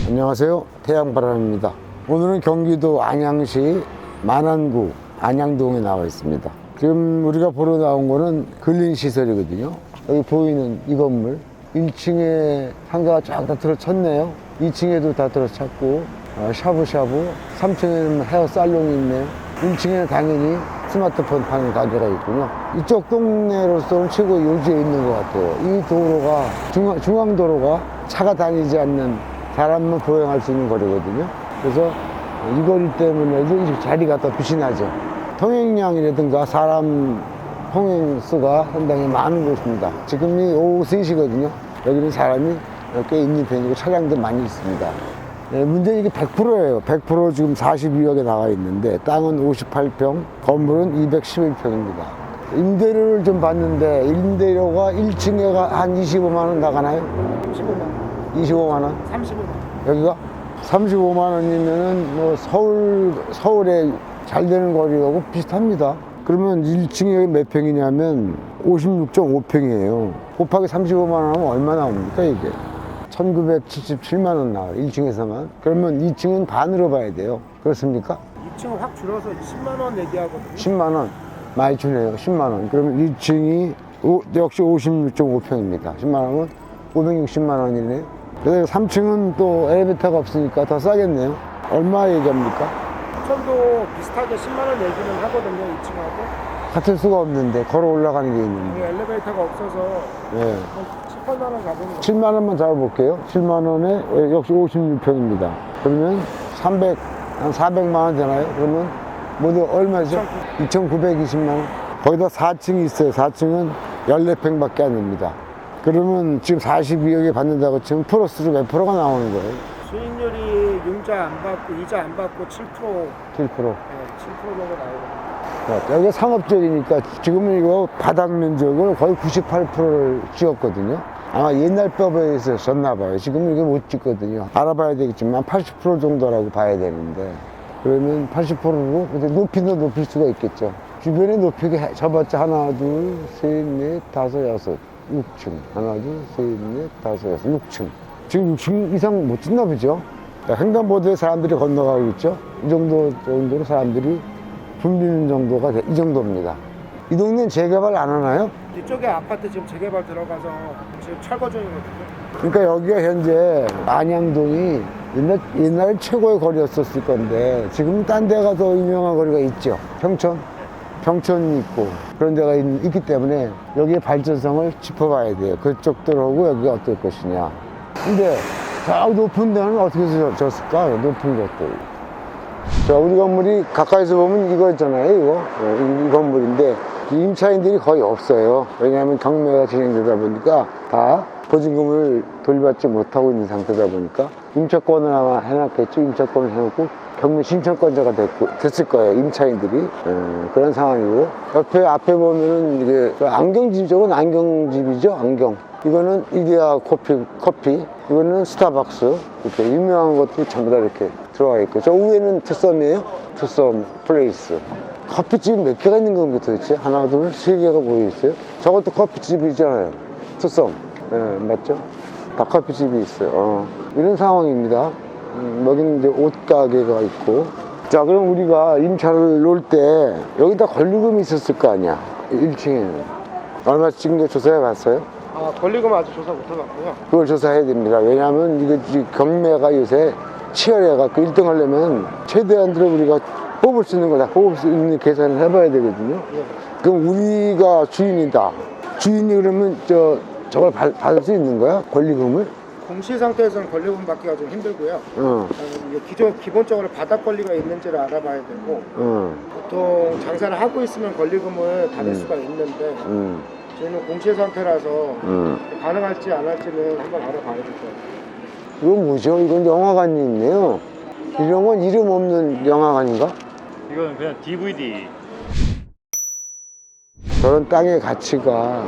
안녕하세요, 태양바람입니다. 오늘은 경기도 안양시 만안구 안양동에 나와 있습니다. 지금 우리가 보러 나온 거는 근린시설이거든요. 여기 보이는 이 건물 1층에 상가가 쫙 다 들어찼네요. 2층에도 다 들어찼고 샤브샤브, 3층에는 헤어 살롱이 있네요. 1층에는 당연히 스마트폰 파는 가게가 있군요. 이쪽 동네로서는 최고 요지에 있는 것 같아요. 이 도로가 중앙도로가 차가 다니지 않는 사람만 보행할 수 있는 거리거든요. 그래서 이 거리 때문에도 자리가 더 빛이 나죠. 통행량이라든가 사람 통행 수가 상당히 많은 곳입니다. 지금이 오후 3시거든요. 여기는 사람이 꽤 있는 편이고 차량도 많이 있습니다. 네, 문제는 이게 100%예요. 100% 지금 42억에 나와 있는데 땅은 58평, 건물은 211평입니다. 임대료를 좀 봤는데 임대료가 1층에 한 25만 원 나가나요? 35만 원. 25만 원? 35만 원. 여기가 35만 원이면은 뭐 서울에 잘 되는 거리하고 비슷합니다. 그러면 1층이 여기 몇 평이냐면 56.5평이에요. 곱하기 35만 원 하면 얼마 나옵니까 이게? 1977만 원 나와요. 1층에서만. 그러면 2층은 반으로 봐야 돼요. 그렇습니까? 2층은 확 줄어서 10만 원 얘기하거든요. 10만 원. 많이 주네요. 10만 원. 그러면 1층이 역시 56.5평입니다. 10만 원은 560만 원이네요. 그래서 3층은 또 엘리베이터가 없으니까 더 싸겠네요. 얼마 얘기합니까? 천도 비슷하게 10만 원 얘기는 하거든요. 2층하고. 같을 수가 없는데 걸어 올라가는 게 있는데. 엘리베이터가 없어서 네. 한 7, 8만 원 잡은 거. 7만 원만 잡아볼게요. 7만 원에 역시 56평입니다. 그러면 한 400만 원 되나요? 그러면 모두 얼마죠? 2,920만 원. 거기다 4층이 있어요. 4층은 14평밖에 안 됩니다. 그러면 지금 42억에 받는다고 치면 플러스로 몇 프로가 나오는 거예요? 수익률이 융자 안 받고 이자 안 받고 7%, 7%. 네, 7% 정도 나오거든요. 여기가 상업적이니까 지금은 이거 바닥 면적을 거의 98%를 지었거든요. 아마 옛날 법에 있었나 봐요. 지금은 이게 못 짓거든요. 알아봐야 되겠지만 80% 정도라고 봐야 되는데, 그러면 80%로 높이도 높일 수가 있겠죠. 주변에 높이가 접었자 하나, 둘, 셋, 넷, 다섯, 여섯, 6층. 하나, 둘, 셋, 넷, 다섯, 여섯, 6층. 지금 6층 이상 못 짓나 보죠. 횡단보도에 사람들이 건너가고 있죠. 이 정도로 사람들이 붐비는 정도가 이 정도입니다. 이 동네는 재개발 안 하나요? 이쪽에 아파트 지금 재개발 들어가서 지금 철거 중이거든요. 그러니까 여기가 현재 안양동이 옛날 최고의 거리였었을 건데 지금은 딴 데가 더 유명한 거리가 있죠. 평촌이 있고 그런 데가 있기 때문에 여기의 발전성을 짚어봐야 돼요. 그쪽 도로고 여기가 어떨 것이냐. 근데 저 높은 데는 어떻게 졌을까? 높은 것들. 자, 우리 건물이 가까이서 보면 이거 있잖아요. 이 건물인데 임차인들이 거의 없어요. 왜냐하면 경매가 진행되다 보니까 다 보증금을 돌려받지 못하고 있는 상태다 보니까 임차권을 아마 해놨겠죠. 임차권을 해놓고 경매 신청권자가 됐을 거예요. 임차인들이. 그런 상황이고 앞에 보면은 이게 안경집 쪽은 안경집이죠. 안경. 이거는 이데아 커피. 이거는 스타벅스. 이렇게 유명한 것들이 전부 다 이렇게 들어가 있고 저 위에는 투썸이에요. 투썸 플레이스. 커피집이 몇 개가 있는 겁니까 도대체? 하나, 둘, 세 개가 보이겠어요? 저것도 커피집이잖아요. 투썸. 네, 맞죠? 다 커피집이 있어요. 이런 상황입니다. 여기는 이제 옷가게가 있고. 자, 그럼 우리가 임차를 놓을 때 여기다 권리금이 있었을 거 아니야? 1층에는. 얼마 찍은 거 조사해 봤어요? 권리금 아직 조사 못 해봤고요. 그걸 조사해야 됩니다. 왜냐하면 이거 경매가 요새 치열해갖고 1등 하려면 최대한으로 우리가 뽑을 수 있는 거 다 뽑을 수 있는 계산을 해봐야 되거든요. 예. 그럼 우리가 주인이다. 주인이 그러면 저걸 받을 수 있는 거야? 권리금을? 공시 상태에서는 권리금 받기가 좀 힘들고요. 기본적으로 바닥 권리가 있는지를 알아봐야 되고 보통 장사를 하고 있으면 권리금을 받을 수가 있는데 저희는 공시 상태라서 가능할지 안 할지는 한번 알아봐야 될 것 같아요. 이건 뭐죠? 이건 영화관이 있네요. 이런 건 이름 없는 영화관인가? 이건 그냥 DVD. 저런 땅의 가치가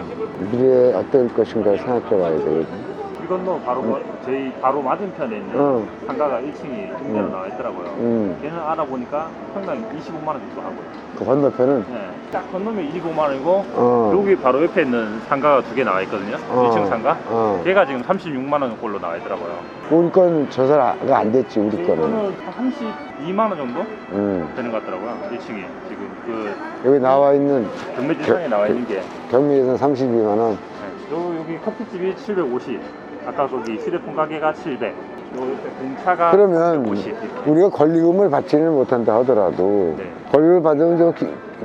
미래에 어떨 것인가 생각해 봐야 되거든요. 이 건너 바로 저희 바로 맞은편에 있는 어. 상가가 1층이 임대로 나와 있더라고요. 걔는 알아보니까 평당 25만 원 정도 하고요. 그 건너편은 네, 딱 건너면 25만 원이고 여기 바로 옆에 있는 상가가 두 개 나와 있거든요. 1층 상가. 걔가 지금 36만 원꼴로 나와 있더라고요. 우리 건 저사가 안 됐지, 우리 저희 거는. 거는 32만 원 정도 되는 것 같더라고요. 1층이 지금 그 여기 나와 있는 경매지상에 나와 있는 게 경매에서는 32만 원. 여기 커피집이 750, 아까 거기 휴대폰 가게가 700, 요 옆에 공차가 그러면 150. 우리가 권리금을 받지는 못한다 하더라도 네. 권리금을 받으면 저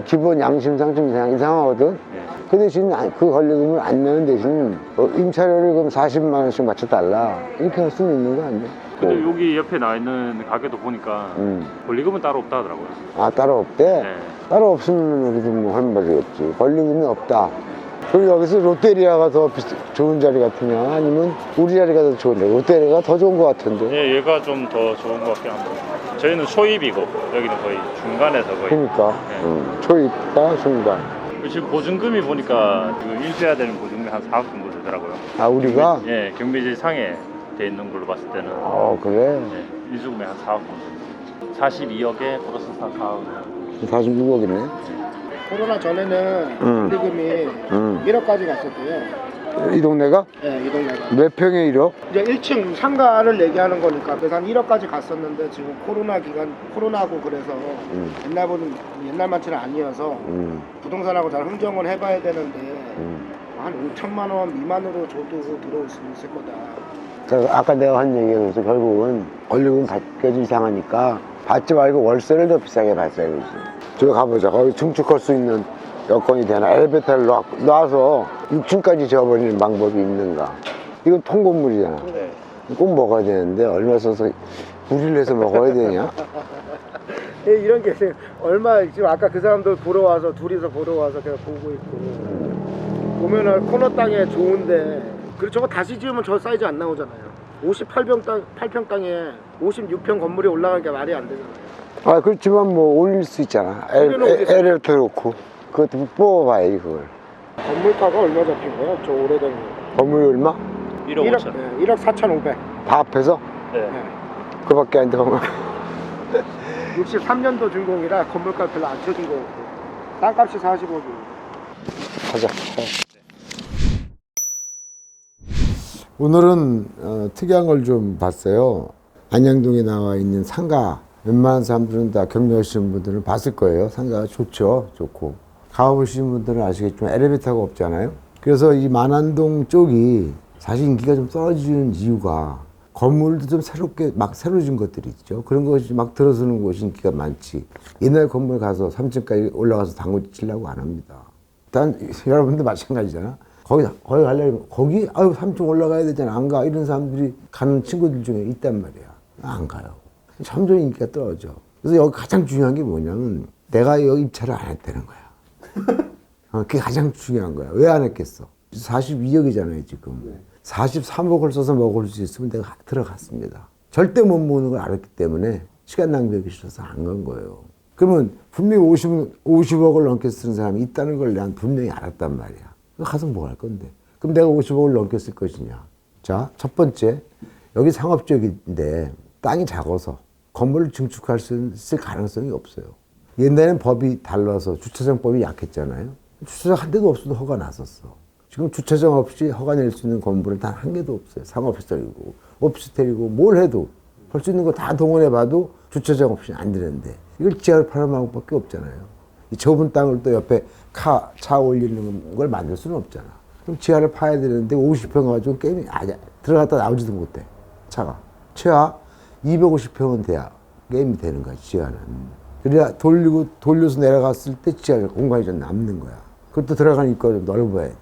기본 양심상 좀 이상하거든. 네. 그 대신 그 권리금을 안 내는 대신 임차료를 그럼 40만 원씩 맞춰달라 이렇게 할 수는 있는 거 아니야? 근데 여기 옆에 나와 있는 가게도 보니까 권리금은 따로 없다 하더라고요. 아 따로 없대? 네. 따로 없으면 우리도 뭐 할 말이 없지. 권리금이 없다. 그리고 여기서 롯데리아가 더 좋은 자리 같으냐 아니면 우리 자리가 더 좋은데 롯데리아가 더 좋은 것 같은데. 예, 얘가 좀 더 좋은 것 같긴 합니다. 저희는 초입이고 여기는 거의 중간에서 거의. 그러니까 네. 초입과 중간. 지금 보증금이 보니까 지금 인수해야 되는 보증금이 한 4억 정도 되더라고요. 아 우리가? 예, 경매지 상에 돼 있는 걸로 봤을 때는 그래? 예, 인수금이 한 4억 정도. 42억에 플러스 4억. 46억이네. 코로나 전에는 권리금이 1억까지 갔었고요. 이 동네가? 네, 이 동네가. 몇 평에 1억? 이제 1층 상가를 얘기하는 거니까 그래서 한 1억까지 갔었는데 지금 코로나 기간 코로나고 그래서 옛날만치는 아니어서 부동산하고 잘 흥정을 해봐야 되는데 한 5천만 원 미만으로 줘도 들어올 수 있을 거다. 그러니까 아까 내가 한 얘기가 그래서 결국은 권리금 받기도 이상하니까 받지 말고 월세를 더 비싸게 받아야지. 저기 가보자. 거기 증축할 수 있는 여건이 되나? 엘리베이터를 놔서 6층까지 지어버리는 방법이 있는가? 이건 통건물이잖아. 네. 꼭 먹어야 되는데 얼마 써서 무리를 해서 먹어야 되냐? 예, 이런 게 얼마 지금 아까 그 사람들 보러 와서 둘이서 보러 와서 그냥 보고 있고 보면은 코너 땅에 좋은데 그리고 저거 다시 지으면 저 사이즈 안 나오잖아요. 8평 땅에 56평 건물이 올라가는 게 말이 안 되잖아요. 아 그렇지만 뭐 올릴 수 있잖아. 엘리베이터 놓고 그것도 뽑아봐야지 그걸. 건물가가 얼마 잡힌 거야? 저 오래된 거. 건물 얼마? 1억 5천. 네, 1억 4,500. 다 합해서? 네. 네. 그밖에 안 돼. 63년도 준공이라 건물가 별로 안 쳐준 거고 땅값이 40억이고. 가자. 오늘은 특이한 걸 좀 봤어요. 안양동에 나와 있는 상가. 웬만한 사람들은 다 경매하시는 분들은 봤을 거예요. 상가가 좋죠. 좋고. 가보시는 분들은 아시겠지만 엘리베이터가 없잖아요. 그래서 이 만안동 쪽이 사실 인기가 좀 떨어지는 이유가 건물도 좀 새롭게 막 새로 진 것들이 있죠. 그런 것이 막 들어서는 곳이 인기가 많지. 옛날 건물 가서 3층까지 올라가서 당구 치려고 안 합니다. 일단 여러분도 마찬가지잖아. 거기 가려면 거기 3층 올라가야 되잖아. 안 가. 이런 사람들이 가는 친구들 중에 있단 말이야. 안 가요. 점점 인기가 떨어져. 그래서 여기 가장 중요한 게 뭐냐면 내가 여기 입찰을 안 했다는 거야. 그게 가장 중요한 거야. 왜 안 했겠어? 42억이잖아요 지금. 43억을 써서 먹을 수 있으면 내가 들어갔습니다. 절대 못 먹는 걸 알았기 때문에 시간 낭비하기 싫어서 안 간 거예요. 그러면 분명히 50억을 넘게 쓰는 사람이 있다는 걸 난 분명히 알았단 말이야. 가서 뭐 할 건데? 그럼 내가 50억을 넘게 쓸 것이냐? 자, 첫 번째, 여기 상업지역인데 땅이 작아서 건물을 증축할 수 있을 가능성이 없어요. 옛날에는 법이 달라서 주차장법이 약했잖아요. 주차장 한 대도 없어도 허가 났었어. 지금 주차장 없이 허가 낼 수 있는 건물은 단 한 개도 없어요. 상업시설이고 오피스텔이고 뭘 해도 할 수 있는 거 다 동원해봐도 주차장 없이 안 되는데 이걸 지하를 파는 방법밖에 없잖아요. 이 좁은 땅을 또 옆에 차 올리는 걸 만들 수는 없잖아. 그럼 지하를 파야 되는데 50평 가지고 게임이 들어갔다 나오지도 못해. 차가. 최하 250평은 돼야 게임이 되는 거야, 지하는. 그래야 돌려서 내려갔을 때 지하 공간이 좀 남는 거야. 그것도 들어가는 입구가 좀 넓어야 돼.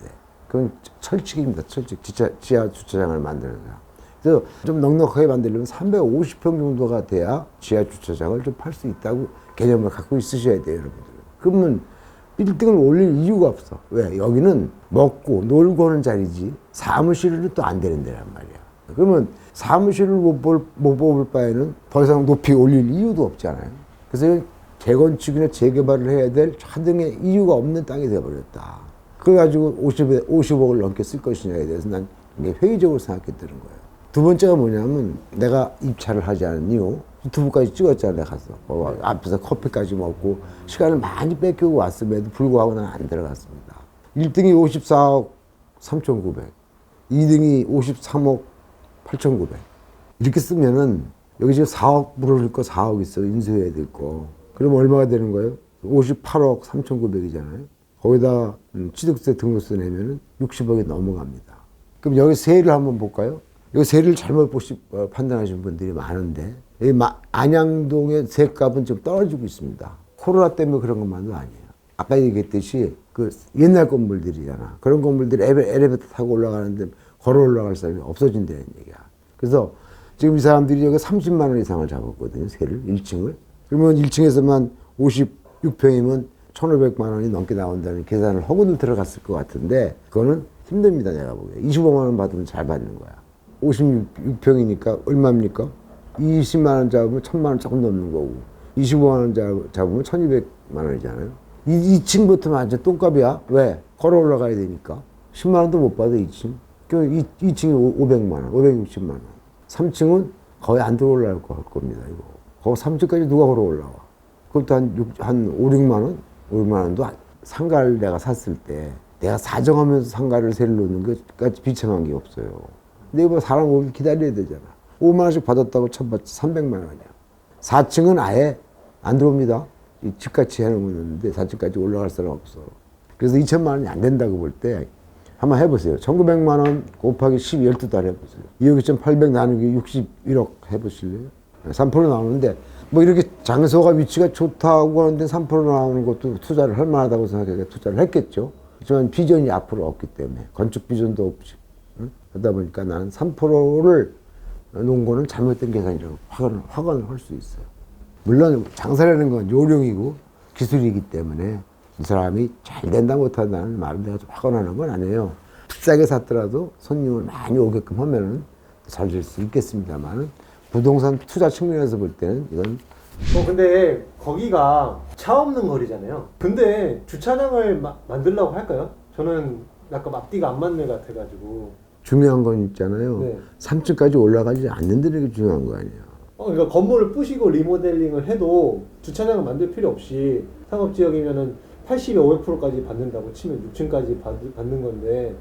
그건 철칙입니다, 철칙. 지하 주차장을 만드는 거야. 그래서 좀 넉넉하게 만들려면 350평 정도가 돼야 지하 주차장을 좀 팔 수 있다고 개념을 갖고 있으셔야 돼요, 여러분들. 그러면 빌딩을 올릴 이유가 없어. 왜? 여기는 먹고 놀고 하는 자리지 사무실은 또 안 되는 데란 말이야. 그러면 사무실을 못 뽑을 바에는 더 이상 높이 올릴 이유도 없잖아요. 그래서 재건축이나 재개발을 해야 될 하등의 이유가 없는 땅이 되어버렸다. 그래가지고 50억을 넘게 쓸 것이냐에 대해서 난 이게 회의적으로 생각했다는 거예요. 두 번째가 뭐냐면 내가 입찰을 하지 않은 이유 유튜브까지 찍었잖아. 내가 가서 앞에서 커피까지 먹고 시간을 많이 뺏기고 왔음에도 불구하고 나는 안 들어갔습니다. 1등이 54억 3,900, 2등이 53억 8,900. 이렇게 쓰면은 여기 지금 4억 물어줄 거 4억 있어. 인수해야 될 거. 그럼 얼마가 되는 거예요? 58억 3,900이잖아요. 거기다 취득세 등록세 내면은 60억이 넘어갑니다. 그럼 여기 세를 한번 볼까요? 여기 세를 잘못 판단하신 분들이 많은데 여기 안양동의 세값은 좀 떨어지고 있습니다. 코로나 때문에 그런 것만도 아니에요. 아까 얘기했듯이 그 옛날 건물들이잖아. 그런 건물들이 엘리베이터 타고 올라가는데 걸어 올라갈 사람이 없어진다는 얘기야. 그래서 지금 이 사람들이 여기 30만 원 이상을 잡았거든요. 세를 1층을. 그러면 1층에서만 56평이면 1,500만 원이 넘게 나온다는 계산을 하고는 들어갔을 것 같은데 그거는 힘듭니다. 내가 보기에 25만 원 받으면 잘 받는 거야. 56평이니까 얼마입니까? 20만 원 잡으면 1,000만 원 조금 넘는 거고 25만 원 잡으면 1,200만 원이잖아요. 2층부터 완전 똥값이야. 왜? 걸어 올라가야 되니까. 10만 원도 못 받아 2층. 2층이 500만 원, 560만 원. 3층은 거의 안 들어 올라갈 겁니다. 이거. 거기 3층까지 누가 걸어 올라와? 그것도 한 5, 6만 원? 5, 6만 원도 상가를 내가 샀을 때 내가 사정하면서 상가를 세를 놓는 것까지 비참한 게 없어요. 근데 이거 사람 오길 기다려야 되잖아. 5만 원씩 받았다고 천받지 300만 원이야. 4층은 아예 안 들어옵니다. 집같이 해놓는데 4층까지 올라갈 사람 없어. 그래서 2천만 원이 안 된다고 볼 때 한번 해보세요. 1,900만 원 곱하기 12달 해보세요. 2억 2,800 나누기 61억 해보실래요? 3% 나오는데 뭐 이렇게 장소가 위치가 좋다고 하는데 3% 나오는 것도 투자를 할 만하다고 생각해서 투자를 했겠죠. 하지만 비전이 앞으로 없기 때문에 건축 비전도 없지. 응? 그러다 보니까 나는 3%를 놓은 거는 잘못된 계산이라고 확언을 할 수 있어요. 물론 장사라는 건 요령이고 기술이기 때문에 이 사람이 잘 된다 못한다는 말을 내가 좀 확언하는 건 아니에요. 비싸게 샀더라도 손님을 많이 오게끔 하면은 잘 될 수 있겠습니다만은 부동산 투자 측면에서 볼 때는 이건 근데 거기가 차 없는 거리잖아요. 근데 주차장을 만들려고 할까요? 저는 약간 앞뒤가 안 맞는 것 같아가지고. 중요한 건 있잖아요. 네. 3층까지 올라가지 않는다는 게 중요한 거 아니에요. 그러니까 건물을 부시고 리모델링을 해도 주차장을 만들 필요 없이 상업지역이면은 80에 500%까지 받는다고 치면 6층까지 받는 건데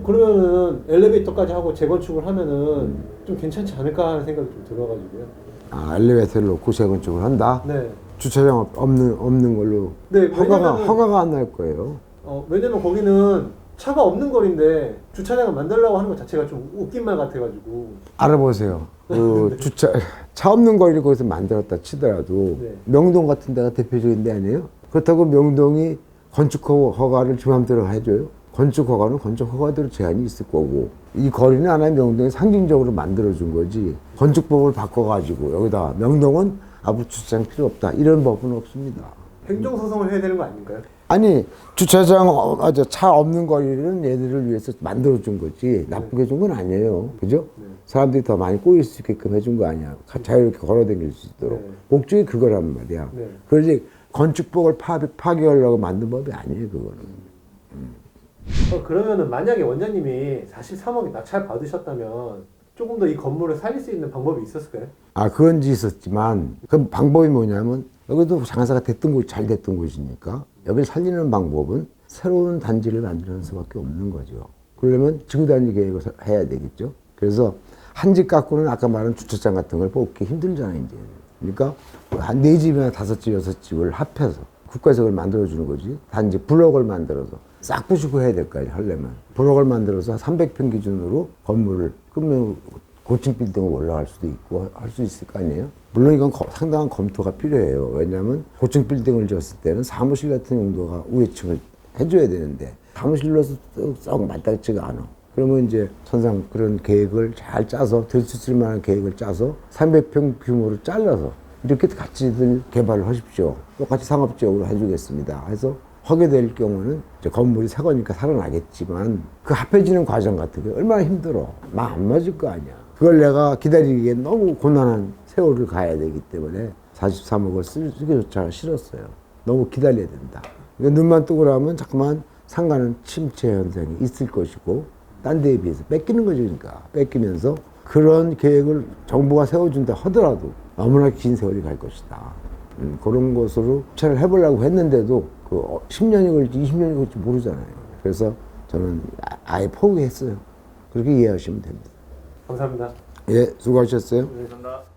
그러면은 엘리베이터까지 하고 재건축을 하면은 좀 괜찮지 않을까 하는 생각이 좀 들어가지고요. 아, 엘리베이터를 놓고 재건축을 한다? 네. 주차장 없는 걸로 네, 허가가 안 날 거예요. 왜냐면 거기는 차가 없는 거리인데 주차장을 만들려고 하는 것 자체가 좀 웃긴 말 같아가지고. 알아보세요. 그 차 없는 거리를 거기서 만들었다 치더라도 네. 명동 같은 데가 대표적인 데 아니에요? 그렇다고 명동이 건축 허가를 지 맘대로 해줘요? 건축 허가는 건축 허가대로 제한이 있을 거고 이 거리는 하나의 명동이 상징적으로 만들어준 거지 건축법을 바꿔가지고 여기다가 명동은 앞으로 주차장 필요 없다 이런 법은 없습니다. 행정소송을 해야 되는 거 아닌가요? 아니 주차장 차 없는 거리는 얘들을 위해서 만들어준 거지 나쁘게 준 건 아니에요. 그죠? 네. 사람들이 더 많이 꼬일 수 있게끔 해준 거 아니야. 자유롭게 걸어다닐 수 있도록. 네. 목적이 그거란 말이야. 네. 그러지 건축법을 파괴하려고 만든 법이 아니에요. 그거는. 그러면은 만약에 원장님이 43억에 낙찰 받으셨다면 조금 더 이 건물을 살릴 수 있는 방법이 있었을까요? 아 그건 있었지만 그 방법이 뭐냐면 여기도 장사가 잘 됐던 곳이니까 여기를 살리는 방법은 새로운 단지를 만드는 수밖에 없는 거죠. 그러려면 지구단위 계획을 해야 되겠죠. 그래서 한 집 갖고는 아까 말한 주차장 같은 걸 뽑기 힘들잖아요, 이제. 그러니까 한 4집이나 5집, 6집을 합해서 국가에서 그걸 만들어주는 거지. 단지 블록을 만들어서 싹 부수고 해야 될 거 아니에요, 하려면. 블록을 만들어서 300평 기준으로 건물을 끄면 고층 빌딩으로 올라갈 수도 있고 할 수 있을 거 아니에요. 물론 이건 상당한 검토가 필요해요. 왜냐하면 고층 빌딩을 지었을 때는 사무실 같은 용도가 우회층을 해줘야 되는데 사무실로서 썩 마땅치가 않아. 그러면 이제 천상 그런 계획을 잘 짜서 될 수 있을 만한 계획을 짜서 300평 규모로 잘라서 이렇게 같이들 개발을 하십시오. 똑같이 상업지역으로 해주겠습니다. 해서 하게 될 경우는 이제 건물이 새 거니까 살아나겠지만 그 합해지는 과정 같은 게 얼마나 힘들어. 막 안 맞을 거 아니야. 그걸 내가 기다리기엔 너무 고난한 세월을 가야 되기 때문에 43억을 쓰기조차 싫었어요. 너무 기다려야 된다. 그러니까 눈만 뜨고 나면 자꾸만 상가는 침체 현상이 있을 것이고 딴 데에 비해서 뺏기는 거죠. 그러니까 뺏기면서 그런 계획을 정부가 세워준다 하더라도 너무나 긴 세월이 갈 것이다. 그런 것으로 주차를 해보려고 했는데도 그 10년이 걸릴지 20년이 걸릴지 모르잖아요. 그래서 저는 아예 포기했어요. 그렇게 이해하시면 됩니다. 감사합니다. 예, 수고하셨어요. 네. 감사합니다.